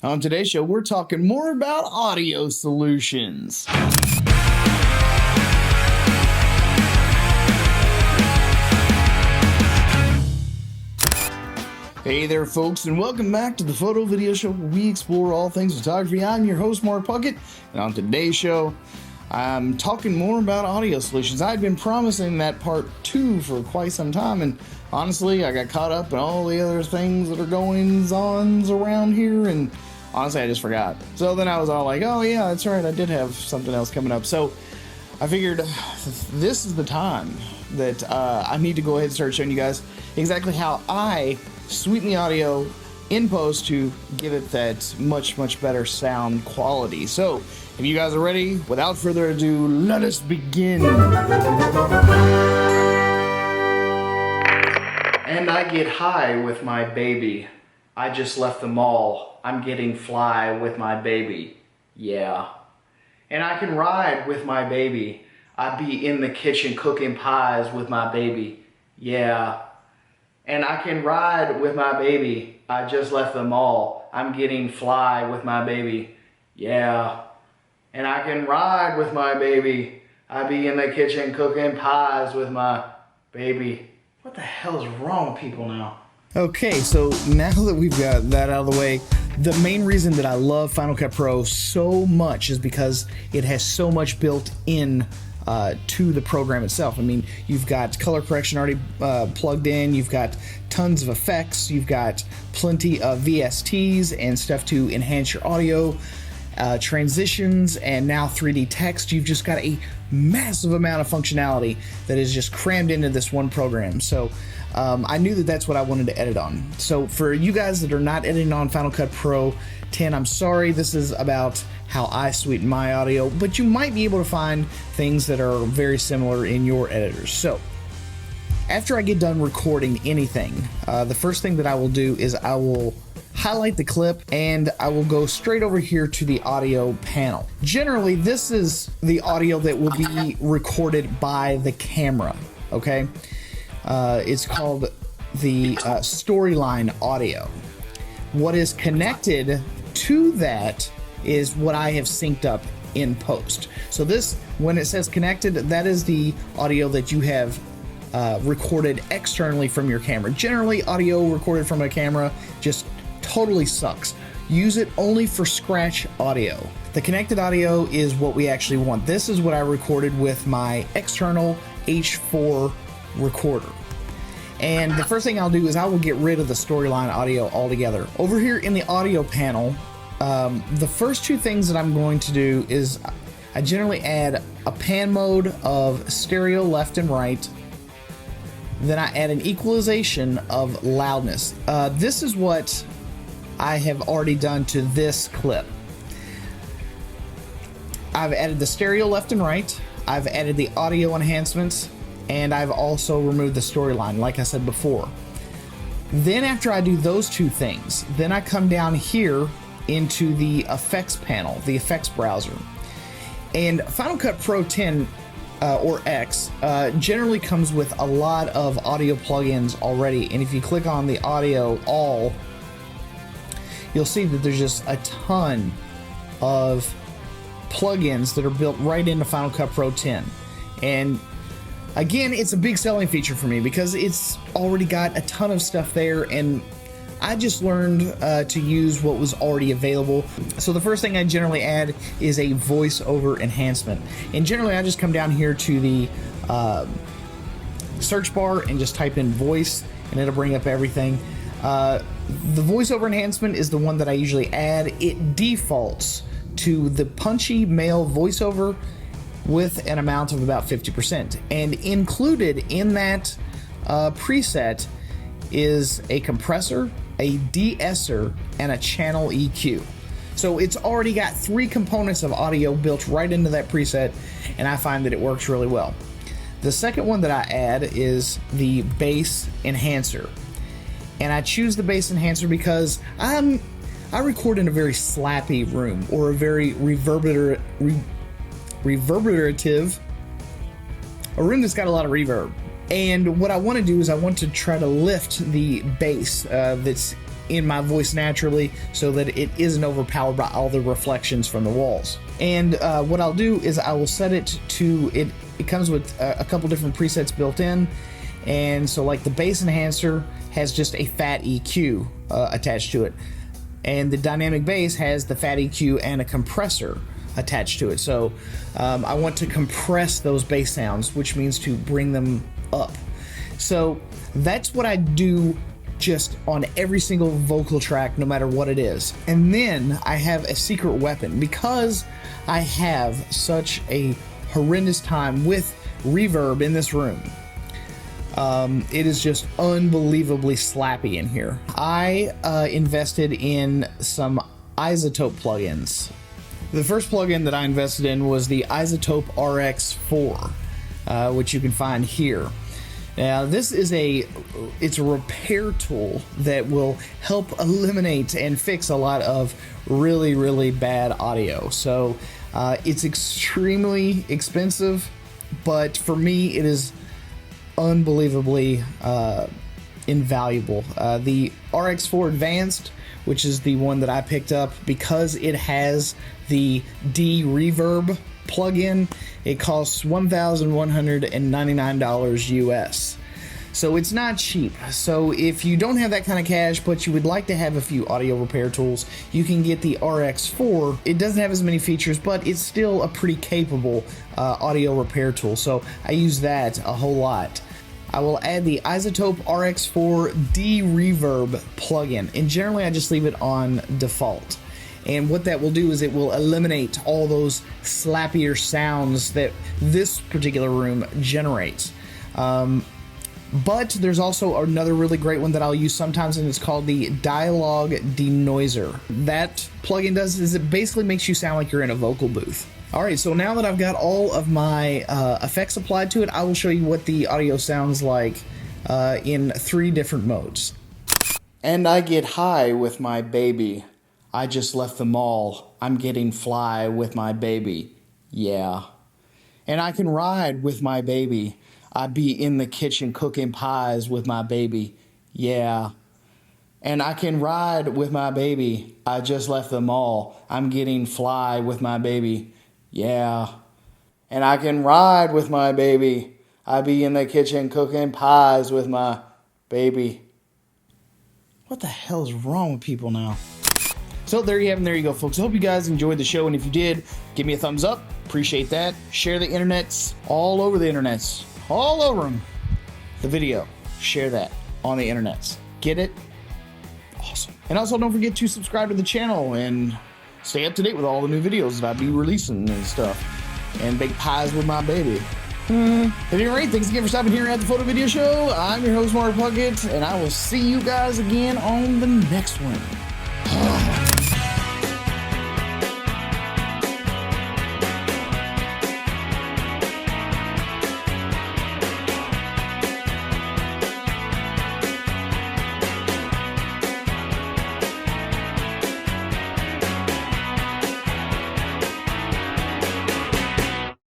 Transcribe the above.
On today's show, we're talking more about audio solutions. Hey there, folks, and welcome back to the Photo Video Show, where we explore all things photography. I'm your host, Mark Puckett, and on today's show, I'm talking more about audio solutions. I'd been promising that part 2 for quite some time, and honestly, I got caught up in all the other things that are going on around here, and honestly, I just forgot. So then I was all like, oh yeah, that's right, I did have something else coming up. So I figured this is the time that I need to go ahead and start showing you guys exactly how I sweeten the audio in post to give it that much better sound quality. So if you guys are ready, without further ado, let us begin. And I get high with my baby. I just left the mall. I'm getting fly with my baby. Yeah. And I can ride with my baby. I be in the kitchen cooking pies with my baby. Yeah. And I can ride with my baby. I just left the mall. I'm getting fly with my baby. Yeah. And I can ride with my baby. I be in the kitchen cooking pies with my baby. What the hell is wrong with people now? Okay, so now that we've got that out of the way, the main reason that I love Final Cut Pro so much is because it has so much built in to the program itself. I mean, you've got color correction already plugged in, you've got tons of effects, you've got plenty of VSTs and stuff to enhance your audio, transitions, and now 3D text. You've just got a massive amount of functionality that is just crammed into this one program. So I knew that that's what I wanted to edit on. So for you guys that are not editing on Final Cut Pro 10, I'm sorry, this is about how I sweeten my audio, but you might be able to find things that are very similar in your editors. So after I get done recording anything, the first thing that I will do is I will highlight the clip and I will go straight over here to the audio panel. Generally, this is the audio that will be recorded by the camera, okay? It's called the storyline audio. What is connected to that is what I have synced up in post. So this, when it says connected, that is the audio that you have recorded externally from your camera. Generally, audio recorded from a camera just totally sucks. Use it only for scratch audio. The connected audio is what we actually want. This is what I recorded with my external H4 recorder. And the first thing I'll do is I will get rid of the storyline audio altogether. Over here in the audio panel, the first two things that I'm going to do is I generally add a pan mode of stereo left and right. Then I add an equalization of loudness. This is what I have already done to this clip. I've added the stereo left and right. I've added the audio enhancements. And I've also removed the storyline, like I said before. Then after I do those two things, then I come down here into the effects panel, the effects browser. And Final Cut Pro 10 or X generally comes with a lot of audio plugins already. And if you click on the audio all, you'll see that there's just a ton of plugins that are built right into Final Cut Pro 10. And again, it's a big selling feature for me because it's already got a ton of stuff there, and I just learned to use what was already available. So the first thing I generally add is a voiceover enhancement. And generally I just come down here to the search bar and just type in voice, and it'll bring up everything. The voiceover enhancement is the one that I usually add. It defaults to the punchy male voiceover with an amount of about 50%. And included in that preset is a compressor, a de-esser, and a channel EQ. So it's already got 3 components of audio built right into that preset, and I find that it works really well. The second one that I add is the bass enhancer. And I choose the bass enhancer because I record in a very slappy room, or a very reverberative, a room that's got a lot of reverb. And what I want to do is I want to try to lift the bass that's in my voice naturally so that it isn't overpowered by all the reflections from the walls. And what I'll do is I will set it to, it comes with a couple different presets built in. And so like the bass enhancer has just a fat EQ attached to it. And the dynamic bass has the fat EQ and a compressor attached to it. So I want to compress those bass sounds, which means to bring them up. So that's what I do just on every single vocal track, no matter what it is. And then I have a secret weapon because I have such a horrendous time with reverb in this room. It is just unbelievably slappy in here. I invested in some iZotope plugins. The first plugin that I invested in was the iZotope RX4, which you can find here. Now this is it's a repair tool that will help eliminate and fix a lot of really, really bad audio. So it's extremely expensive, but for me it is unbelievably invaluable. The RX4 Advanced, which is the one that I picked up, because it has the D-Reverb plugin, it costs $1,199 US. So it's not cheap. So if you don't have that kind of cash, but you would like to have a few audio repair tools, you can get the RX4. It doesn't have as many features, but it's still a pretty capable audio repair tool. So I use that a whole lot. I will add the iZotope RX4 D-Reverb plugin, and generally I just leave it on default. And what that will do is it will eliminate all those slappier sounds that this particular room generates. But there's also another really great one that I'll use sometimes, and it's called the Dialogue Denoiser. That plugin does is it basically makes you sound like you're in a vocal booth. Alright, so now that I've got all of my effects applied to it, I will show you what the audio sounds like in 3 different modes. And I get high with my baby. I just left the mall. I'm getting fly with my baby. Yeah. And I can ride with my baby. I be in the kitchen cooking pies with my baby. Yeah. And I can ride with my baby. I just left the mall. I'm getting fly with my baby. Yeah. And I can ride with my baby. I be in the kitchen cooking pies with my baby. What the hell is wrong with people now? So there you have it, and there you go, folks. I hope you guys enjoyed the show, and if you did, give me a thumbs up. Appreciate that. Share the internets, all over the internets, all over them. The video, share that on the internets. Get it? Awesome. And also don't forget to subscribe to the channel and stay up to date with all the new videos that I be releasing and stuff. And bake pies with my baby. At any rate, thanks again for stopping here at the Photo Video Show. I'm your host, Mark Puckett, and I will see you guys again on the next one.